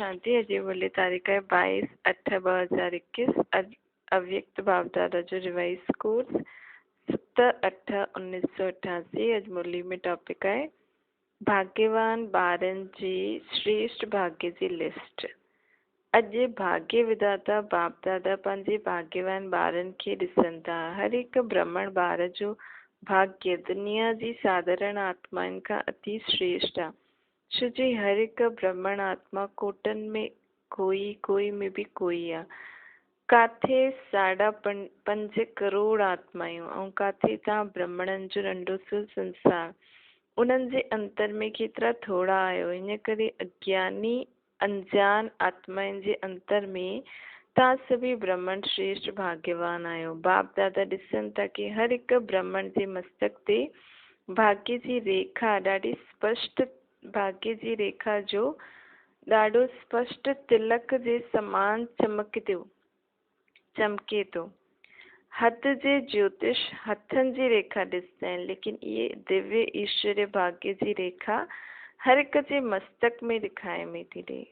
शांति। अॼु बोले तारीख़ है 22/8/2021। अव्यक्त भावदादा जो रिवाइज कोर्स 7/8/1988। अॼु मुरली में टॉपिक है भाग्यवान ॿारनि जी श्रेष्ठ भाग्य जी लिस्ट। अॼु भाग्य विधाता बाप दादा पंहिंजे भाग्यवान ॿारनि खे ॾिसनि था। हर हिकु ब्राह्मण ॿार जो भाग्य दुनिया जी साधारण आत्माउनि खां अति श्रेष्ठ आहे। छो जी हर हिकु ब्राह्मण आत्मा कोटनि में कोई में भी कोई आहे। काथे 5.5 करोड़ आत्मायूं ऐं काथे तव्हां ब्राह्मणनि जो नंढो सो संसार। उन्हनि जे अंतर में केतिरा थोड़ा आहियो। इन करे अज्ञानी अनजान आत्माउनि जे अंतर में तव्हां सभी ब्राह्मण श्रेष्ठ भाग्यवान आहियो। बाप दादा ॾिसनि था कि हर हिकु ब्राह्मण जे मस्तक ते भाग्य जी रेखा ॾाढी स्पष्ट भाग्य जी रेखा जो ॾाढो स्पष्ट तिलक जे समान चमके थो। हथ जे ज्योतिष हथनि जी रेखा ॾिसंदा आहिनि, लेकिन इहे दिव्य ईश्वरीय भाग्य जी रेखा हर हिक जे मस्तक में ॾेखारे में थी ॾे।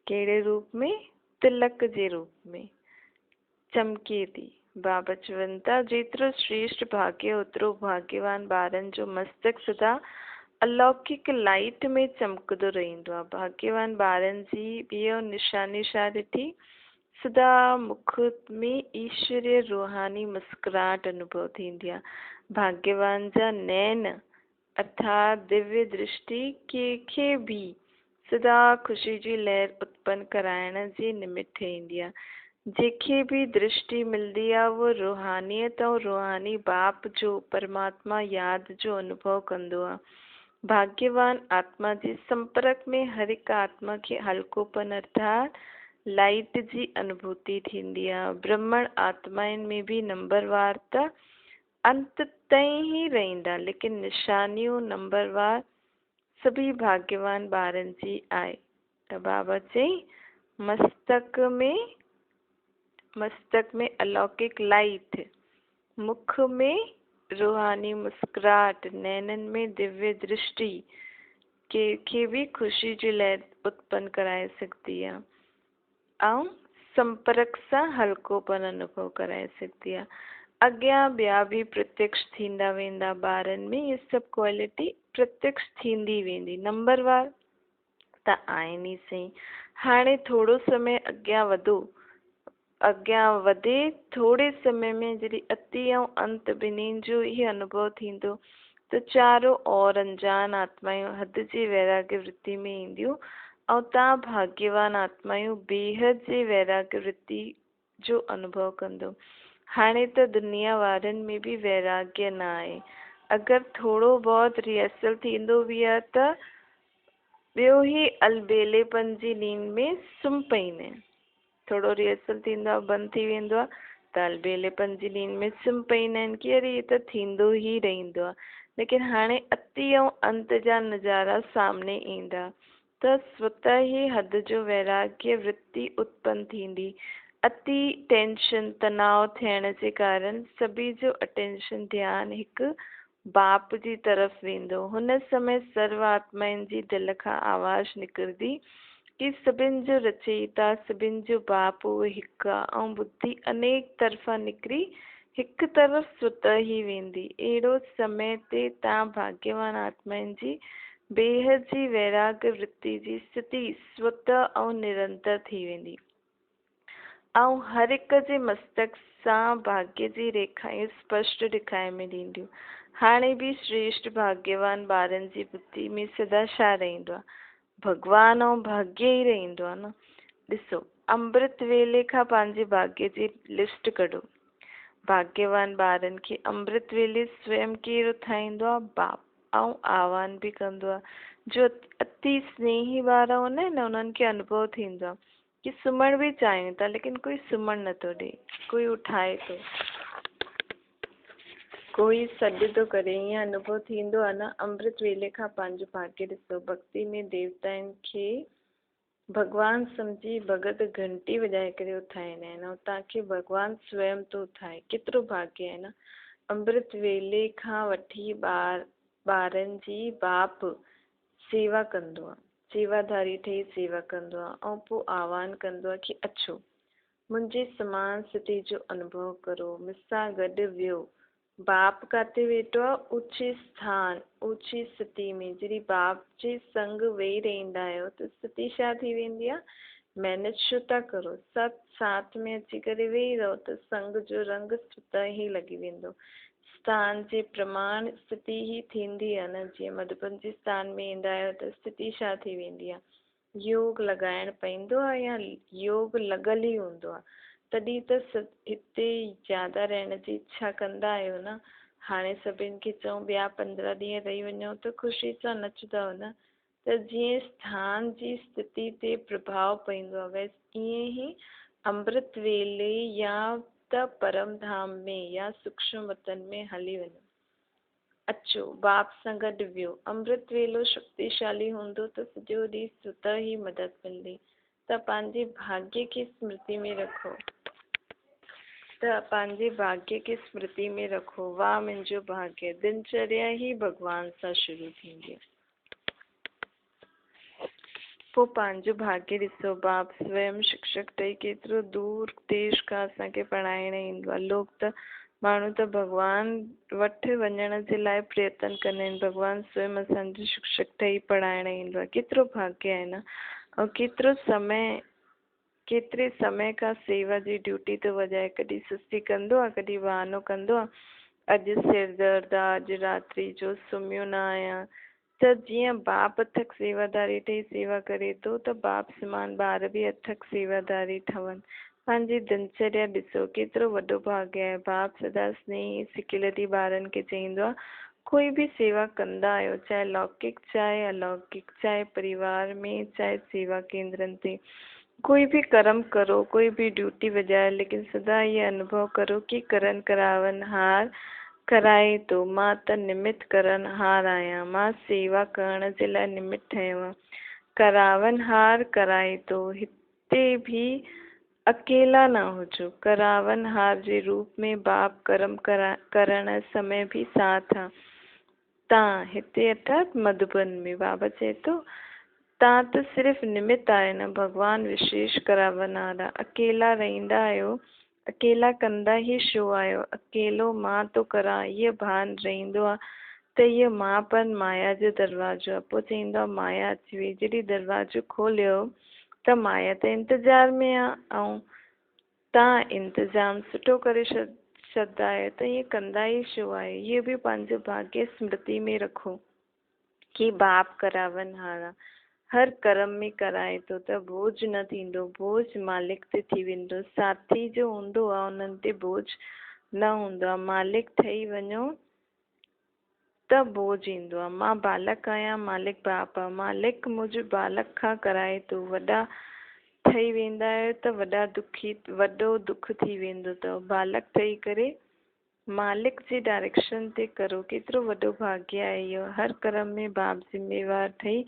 कहिड़े रूप में? तिलक जे रूप में चमके थी। बाबा चवनि था जेतिरो श्रेष्ठ भाग्य ओतिरो भाग्यवान ॿारनि जो मस्तक सदा अलौकिक लाइट में चमकंदो रहंदो आहे। भाग्यवान ॿारनि जी ॿियो निशानी छा ॾिठी? सदा मुख में ईश्वरीय रूहानी मुस्कुराहट अनुभव थींदी आहे। भाग्यवान जा नैन अर्थात दिव्य दृष्टि कंहिंखे भी सदा ख़ुशी जी लहर उत्पन्न कराइण जी निमित्त ईंदी आहे। जंहिंखे भी दृष्टि मिलंदी आहे वो रूहानियत ऐं रूहानी बाप जो परमात्मा यादि जो अनुभव कंदो आहे। भाग्यवान आत्मा जे संपर्क में हर हिकु आत्मा खे हल्कोपन अर्थात लाइट जी अनुभूति थींदी आहे। ब्राह्मण आत्माउनि में भी नंबरवार त अंत ताईं ही रहंदा, लेकिन निशानियूं नंबरवार सभी भाग्यवान ॿारनि जी आहे। त बाबा चई मस्तक में अलौकिक लाइट, मुख में रूहानी मुस्कुराहट, नैनन में दिव्य दृष्टि के भी खुशी जी लहर उत्पन्न कराए सकती आहे ऐं संपर्क सां हल्कोपन अनुभव कराए सघंदी आहे। अॻियां ॿिया भी प्रत्यक्ष थींदा वेंदा ॿारनि में। इहे सभु क्वालिटी प्रत्यक्ष थींदी वेंदी। नंबरवार त आहिनि ई सही। हाणे थोरो समय अॻियां वधे थोरे समय में जॾहिं अति ऐं अंत ॿिन्हिनि जो ही अनुभव थींदो त चारों और अनजान आत्मायूं हद जी वैराग्य वृत्ति में ईंदियूं ऐं तव्हां भाग्यवान आत्मायूं बेहद जे वैराग्य वृत्ति जो अनुभव कंदो। हाणे त दुनिया वारनि में भी वैराग्य न आहे। अगरि थोरो बहुत रिहर्सल थींदो भी आहे त ॿियो ही अलबेलेपन जी नींद में सुम्ही पईंदा आहिनि। थोरो रिहर्सल थींदो आहे बंदि थी वेंदो आहे त अलबेलेपन जी नींद में सुम्ही पईंदा आहिनि कि अरे इहे त थींदो ही रहंदो आहे। लेकिन हाणे अति ऐं अंत जा नज़ारा सामने ईंदा त स्वतः ही हद जो वैराग्य वृत्ति उत्पन्न थींदी। अति टेंशन तनाव थियण जे कारण सभी जो अटेंशन ध्यानु हिकु बाप जी तरफ़ वेंदो। हुन समय सर्व आत्माउनि जी दिलि खां आवाज़ निकिरंदी कि सभिनि जो रचयिता सभिनि जो बाप उहो हिकु आहे ऐं बुद्धि अनेक तरफ़ां निकिरी हिकु तरफ़ स्वतः ही वेंदी। अहिड़ो समय ते तव्हां भाग्यवान आत्माउनि जी बेहद जी वैराग्य वृत्ति जी स्थिति स्वतः ऐं निरंतर थी वेंदी ऐं हर हिक जे मस्तक सां भाग्य जी रेखाएं स्पष्ट ॾेखारे में ॾींदियूं। हाणे भी श्रेष्ठ भाग्यवान ॿारनि जी बुद्धि में सदा छा रहंदो आहे? भगवान ऐं भाग्य ही रहंदो आहे न। ॾिसो अमृत वेले खां पंहिंजे भाग्य जी लिस्ट कढो। भाग्यवान ॿारनि खे अमृत वेले स्वयं केरु ठाहींदो आहे? बाप ऐं आह्वान भी कंदो आहे। जो अति स्नेही ॿार हूंदा आहिनि न उन्हनि खे अनुभव थींदो आहे कि सुम्हण भी चाहियूं था लेकिन कोई सुम्हण नथो ॾे, कोई उठाए थो, कोई सॾु थो करे, ईअं अनुभव थींदो आहे न। अमृत वेले खां पंहिंजो भाग्य ॾिसो। भक्ति में देवताउनि खे भगवान सम्झी भगत घंटी वॼाए करे उथाईंदा आहिनि ऐं तव्हांखे भगवान स्वयं थो उथाए। केतिरो भाग्य आहे न। अमृत वेले खां वठी ॿारनि जी बाप सेवा कंदो आहे। सेवाधारी ठही सेवा कंदो आहे ऐं पोइ आह्वान कंदो आहे कि अचो मुंहिंजे समान स्थिति जो अनुभव करो, मूंसां गॾु वियो। बाप काथे वेठो आहे? ऊचे स्थान, ऊची स्थिति में। जॾहिं बाप जे संग वेही रहंदा आहियो त स्थिति छा थी वेंदी आहे? महिनत छो था करो? सभु साथ में अची करे वेही रहो त संग जो रंग स्वतः ई लॻी वेंदो। स्थान जे प्रमाण स्थिति ही थींदी आहे न। जीअं मधुबन जे स्थान में ईंदा आहियो त स्थिति छा थी वेंदी आहे? योग लॻाइण पवंदो आहे या योग लॻल ई हूंदो आहे? तॾहिं त हिते ज्यादा रहण जी इच्छा कंदा आहियो न। हाणे सभिनि खे चऊं ॿिया 15 ॾींहं रही वञो त ख़ुशी सां नचंदव न। त जीअं स्थान जी स्थिति ते प्रभाव पवंदो आहे वैसे ईअं ई अमृत वेले या त परम धाम में या सूक्ष्म वतन में हली वञो। अचो बाप सां गॾु वियो। अमृत वेलो शक्तिशाली हूंदो त सॼो ॾींहुं स्वतः ई मदद मिलंदी। त पंहिंजे भाग्य खे स्मृति में रखो। वाह मुंहिंजो भाग्य। दिनचर्या ही भॻवान सां शुरू थींदी आहे। पोइ पंहिंजो भाग्य ॾिसो। बाप स्वयं शिक्षक ठही केतिरो दूर देश खां असांखे पढ़ाइण ईंदो आहे। लोग त माण्हू त भॻवान वटि वञण जे लाइ प्रयत्न कंदा आहिनि। भॻवान स्वयं असांजो शिक्षक ठही पढ़ाइण ईंदो आहे। केतिरो भाग्य आहे न। ऐं केतिरे समय खां सेवा जी ड्यूटी थो वॼाए। कॾहिं सुस्ती कंदो आहे, कॾहिं बहानो कंदो आहे, अॼु सिर दर्द आहे, अॼु रात्रि जो सुम्हियो न आहियां। त जीअं बाप अथक सेवादारी ठही सेवा करे थो त बाप समान ॿार बि अथक सेवादारी ठहनि। पंहिंजी दिनचर्या ॾिसो केतिरो वॾो भाग्य आहे। बाप सदा स्नेही सिकिलती ॿारनि खे चईंदो आहे कोई बि सेवा कंदा आहियो, चाहे लौकिक चाहे अलौकिक, चाहे परिवार में चाहे सेवा केंद्रनि ते, कोई भी कर्म करो, कोई भी ड्यूटी बजाए, लेकिन सदा ये अनुभव करो कि करन करावन हार कराए तो। मां त निमित करन हार आहियां। मां सेवा करण जे लाइ निमित ठहियो आहियां। करावन हार कराए तो। हिते भी अकेला न हुजो। करावन हार जे रूप में बाप कर्म करण समय भी साथ आहे। तव्हां हिते अर्थात मधुबन में बाबा चए थो तव्हां त सिर्फ़ निमित आहे न। भॻवान विशेष करावन वारा। अकेला रहंदा आहियो, अकेला कंदा ई छो आहियो? अकेलो मां तो करां इहो भान रहंदो आहे त इहो मांपन माया जो दरवाज़ो आहे। पोइ चईंदो आहे माया अची वई। जॾहिं दरवाज़ो खोलियो त माया त इंतज़ार में आहे ऐं तव्हां इंतज़ाम सुठो करे छॾंदा आहियो त ईअं कंदा ई छो आहे? इहो बि पंहिंजो भाग्य स्मृति में रखो कि बाप करावन हारा हर कर्म में कराए थो त बोझ न थींदो। बोझ मालिक ते थी वेंदो। साथी जो हूंदो आहे उन्हनि ते बोझ न हूंदो आहे। मालिक ठही वञो त बोझ ईंदो आहे। मां बालक आहियां, मालिक बाप आहे। मालिक मुंहिंजो बालक खां कराए थो। वॾा ठही वेंदा आहियो त वॾो दुख थी वेंदो अथव। बालक ठही करे मालिक जी डायरेक्शन ते करो। केतिरो वॾो भाग्य आहे इहो। हर कर्म में बाप ज़िम्मेवार ठही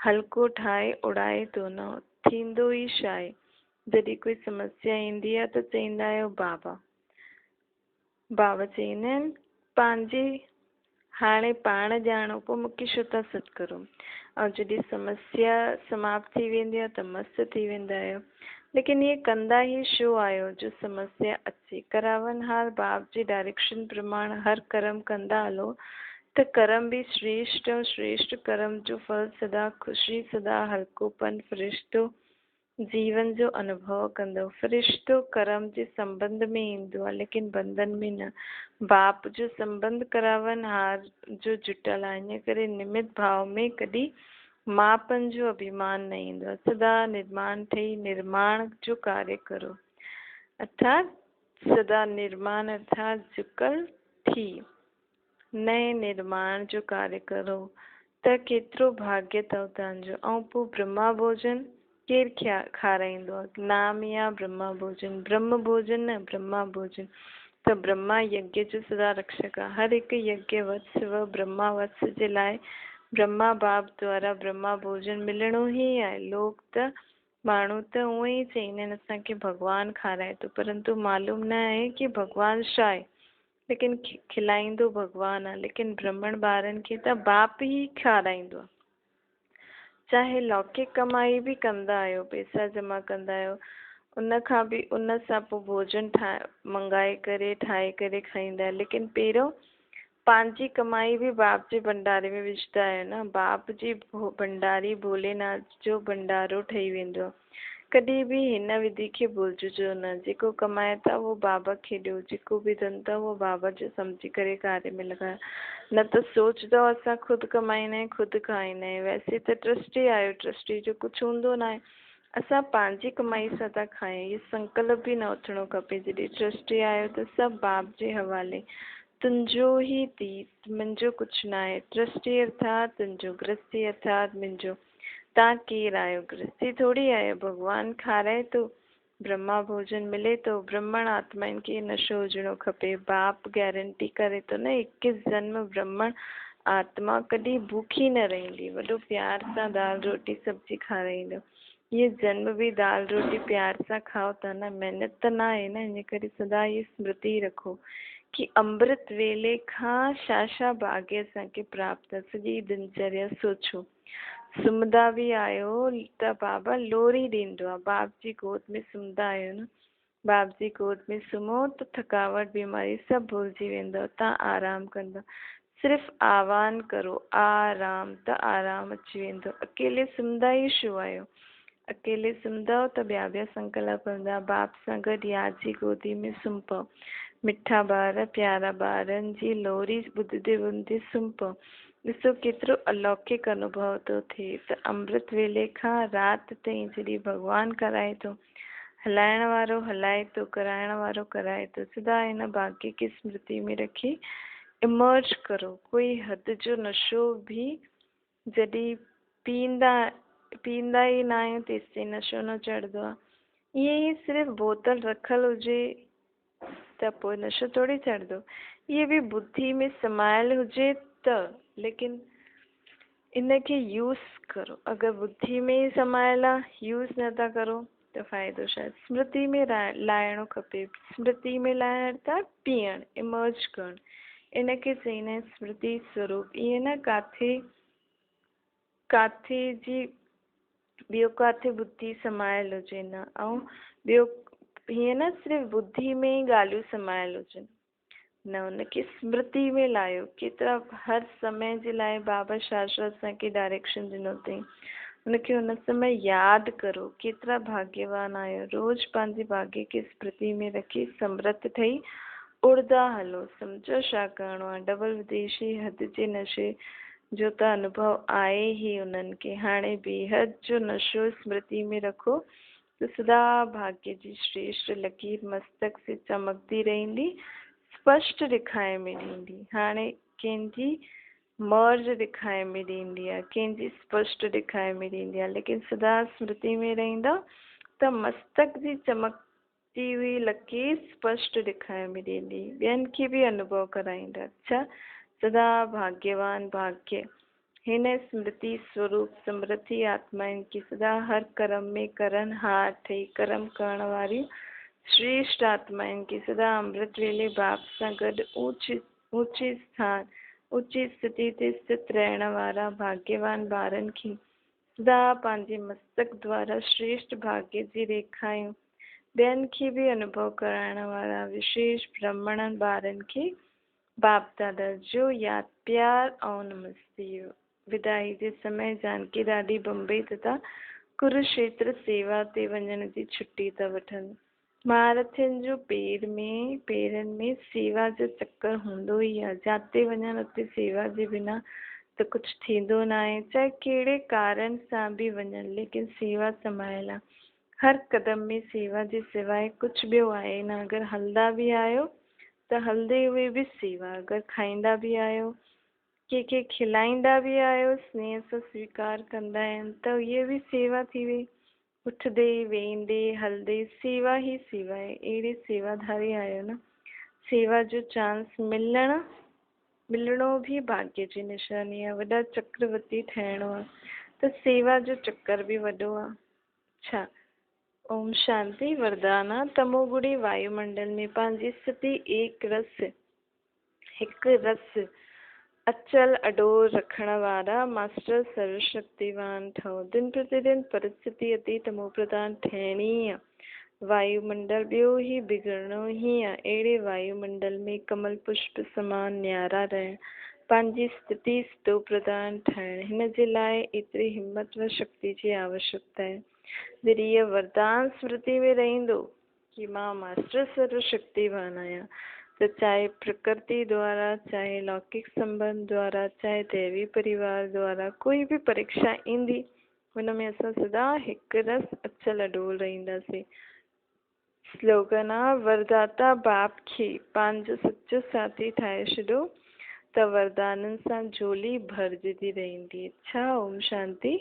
हल्को ठाहे उड़ाए थो न। थींदो ई छा आहे? जॾहिं कोई समस्या ईंदी आहे त चईंदा आहियो बाबा चईंदा आहिनि पंहिंजी हाणे पाण ॼाणो पोइ मूंखे छो था सॾु करो। ऐं जॾहिं समस्या समाप्त थी वेंदी आहे त मस्तु थी वेंदा आहियो। लेकिन ये कंदा ही छो आहियो जो समस्या अचे? करावन हार बाप जी डायरेक्शन प्रमाण हर कर्म कंदा हलो त कर्म भी श्रेष्ठ ऐं श्रेष्ठ कर्म जो फल सदा ख़ुशी, सदा हल्कोपन, फ़रिश्तो जीवन जो अनुभव कंदो। फ़रिश्तो कर्म जे संबंध में ईंदो आहे लेकिन बंधन में न। बाप जो संबंध करावन हार जो जुटल आहे। इन करे निमित भाव में कॾहिं मापन जो अभिमान न ईंदो आहे। सदा निर्माण ठही निर्माण जो कार्य करो। अर्थात सदा निर्माण अर्थात झुकल थी नए निर्माण जो कार्य करो त केतिरो भाग्य अथव तव्हांजो। ऐं पोइ ब्रह्मा भोजन केरु खाराईंदो आहे? नाम या ब्रह्मा भोजन। ब्रह्म भोजन न, ब्रह्मा भोजन। त ब्रह्मा यज्ञ जो सदा रक्षक आहे। हर हिकु यज्ञ वत्स व ब्रह्मा वत्स जे लाइ ब्रह्मा बाप द्वारा ब्रह्मा भोजन मिलणो ई आहे। लोग त माण्हू त उअं ई चईंदा आहिनि असांखे भॻवानु खाराए थो, परंतु मालूम न आहे कि भॻवानु छा आहे। लेकिन खिलाईंदो भॻवानु आहे, लेकिन ब्राह्मण ॿारनि खे त बाप ई खाराईंदो आहे। चाहे लौकिक कमाई भी कंदा आहियो, पैसा जमा कंदा आहियो, उन खां बि उन सां पोइ भोजन मंगाए करे ठाहे करे खाईंदा, लेकिन पहिरियों पंहिंजी कमाई बि बाप जे भंडारे में विझंदा आहियो न। बाप जी भंडारी भोलेनाथ जो भंडारो ठही वेंदो। कॾहिं बि हिन विधि खे भुलिजो न। जेको कमाए था उहो बाबा खे ॾियो, जेको बि धन था उहो बाबा जो सम्झी करे कार्य में लॻायो। न त सोचदो असां ख़ुदि कमाईंदा आहियूं ख़ुदि खाईंदा आहियूं। वैसे त ट्रस्टी आहियो, ट्रस्टी जो कुझु हूंदो न आहे, असां पंहिंजी कमाई सां था खायूं। इहो संकल्प बि न उथणो खपे। जॾहिं ट्रस्टी आहियो त सभु बाप जे हवाले, तुंहिंजो ई थी, मुंहिंजो कुझु न आहे। ट्रस्टी अर्थात तुंहिंजो, गृहस्थी अर्थात मुंहिंजो। तव्हां केरु आहियो? गृहस्थी थोरी आहियो। भॻवानु खाराए थो, ब्रह्मा भोजन मिले थो। ब्राह्मण आत्माउनि खे नशो हुजणो खपे। बाप गारंटी करे थो न, 21 जन्म ब्राह्मण आत्मा कॾहिं भूखी न रहंदी। वॾो प्यार सां दाल रोटी सब्जी खाराईंदो। ये जन्म भी दाल रोटी प्यार सां खाओ था न, महिनत त न आहे न। इन करे सदा ये स्मृति रखो कि अमृत वेले खां छा भाग्य असांखे प्राप्त आहे। सॼी दिनचर्या सोचो। सुम्हंदा बि आहियो त बाबा लोरी ॾींदो आहे। बाप जी गोद में सुम्हंदा आहियो न, बाप जी गोद में सुम्हो त थकावट बीमारी सभु भुलिजी वेंदव। तव्हां आराम कंदव। सिर्फ़ु आह्वान करो आराम, त आराम अची वेंदो। अकेले सुम्हंदा ई छो आहियो? अकेले सुम्हंदव त ॿिया संकल्प कंदा। बाप सां गॾु यादि जी गोदी में सुम्ही पओ। मिठा ॿार, प्यारा ॿारनि जी लोरी ॿुधंदे ॿुधंदे सुम्ही पओ। ॾिसो केतिरो अलौकिक अनुभव थो थिए त अमृत वेले खां राति ताईं जॾहिं भॻवानु कराए थो, हलाइण वारो हलाए थो, कराइण वारो कराए थो। सदा हिन भाग्य खे स्मृति में रखी इमर्ज करो। कोई हद जो नशो बि जॾहिं पींदा ई न आहियूं तेसिताईं नशो न चढ़ंदो आहे। ईअं ई सिर्फ़ु बोतल रखल हुजे त पोइ नशो थोड़ी चढ़ंदो। इहे बि बुद्धि में समायल हुजे त, लेकिन इनखे यूज़ करो। अगरि बुद्धि में ई समायल आहे, यूज़ नथा करो त फ़ाइदो छा? स्मृति में लाहिणो खपे। स्मृति में लाहिण अर्थात पीअण, इमर्ज करणु। इनखे चईंदा आहिनि स्मृति स्वरूप। ईअं न काथे जी ॿियो काथे बुद्धि समायल हुजे न, ऐं ॿियो हीअं न सिर्फ़ु बुद्धि में ई ॻाल्हियूं समायल हुजनि न, उनखे स्मृति में लाहियो। केतिरा हर समय जे लाइ बाबा शास्त्र असांखे डायरेक्शन ॾिनो अथई, उनखे हुन समय यादि करो। केतिरा भाग्यवान आहियो। रोज़ु पंहिंजे भाग्य खे स्मृति में रखी समर्थ ठही उड़दा हलो। सम्झो छा करिणो आहे। डबल विदेशी हद जे नशे जो त अनुभव आहे ई उन्हनि खे। हाणे बेहद जो नशो स्मृति में रखो त सदा भाग्य जी श्रेष्ठ लकीर मस्तक से चमकदी रहंदी, स्पष्ट ॾेखारे में ॾींदी। हाणे कंहिंजी मर्ज ॾेखारे में ॾींदी आहे, कंहिंजी स्पष्ट ॾेखारे में ॾींदी आहे, लेकिन सदा स्मृति में रहंदा त मस्तक जी चमकती हुई लकीर स्पष्ट ॾेखारे में ॾींदी, ॿियनि खे बि अनुभव कराईंदा। अच्छा, सदा भाग्यवान भाग्य हिन स्मृति स्वरूप समृद्धि आत्माउनि खे सदा हर कर्म में करन हार ठही कर्म करण वारी श्रेष्ठ आत्माउनि खे सदा अमृत वेले बाप सां गॾु ऊंचे स्थान ऊंची स्थिति ते स्थित रहण वारा भाग्यवान ॿारनि खे सदा पंहिंजे मस्तक द्वारा श्रेष्ठ भाग्य जी रेखायूं ॿियनि खे बि अनुभव कराइण वारा विशेष ब्राह्मणनि ॿारनि खे बाप दादा जो यादि प्यार ऐं नमस्ते। विदाई जे समय जानकी ॾाढी बम्बई तथा कुरुक्षेत्र सेवा ते वञण जी छुट्टी था वठनि। महारथियुनि जो पेरनि में सेवा जो चक्कर हूंदो ई आहे। जिते वञनि उते सेवा जे बिना त कुझु थींदो न आहे। चाहे कहिड़े कारण सां बि वञनि, लेकिन सेवा समायल आहे। हर कदम में सेवा जे सवाइ कुझु ॿियो आहे न। अगरि हलंदा बि आहियो त हलंदे हुए बि सेवा। अगरि खाईंदा बि आहियो, कंहिंखे खिलाईंदा बि आहियो, स्नेह सां स्वीकार कंदा आहिनि त इहे बि सेवा थी वई। उथंदे वेंदे हलंदे सेवा ई सेवा आहे। अहिड़े सेवाधारी आहियो न। सेवा जो चांस मिलणो भी भाग्य जी निशानी आहे। वॾा चक्रवर्ती ठहिणो आहे त सेवा जो चक्कर बि वॾो आहे। छा ओम शांति वरदाना तमोगुणी वायुमंडल में पंहिंजी स्थिति एक रस हिकु रस अचल अडोल रखण वारा मास्टर सर्वशक्तिवान ठहो। दिन प्रतिदिन परिस्थिति अति तमो प्रधान ठहणी आ। वायुमंडल ॿियो ही बिगड़नो ही आ। अहिड़े वायुमंडल में कमल पुष्प समान न्यारा रहण, पंहिंजी स्थिति स्तो प्रधान ठहण, हिन जे लाइ एतिरी हिम्मत व शक्ति जी आवश्यकता आहे। जॾहिं इह वरदान स्मृति में रहंदो कि मां मास्टर सर्वशक्तिवान आहियां, तो चाहे प्रकृति द्वारा, चाहे लौकिक संबंध द्वारा, चाहे दैवी परिवार द्वारा कोई भी परीक्षा ईंदी, हुनमें असां सदा हिकु रस अचल अडोल रहंदासीं। स्लोगन आहे, वरदाता बाप खे पंहिंजो सच्चो साथी ठाहे छॾियो त वरदाननि सां झोली भरजंदी रहंदी। अच्छा, ओम शांति।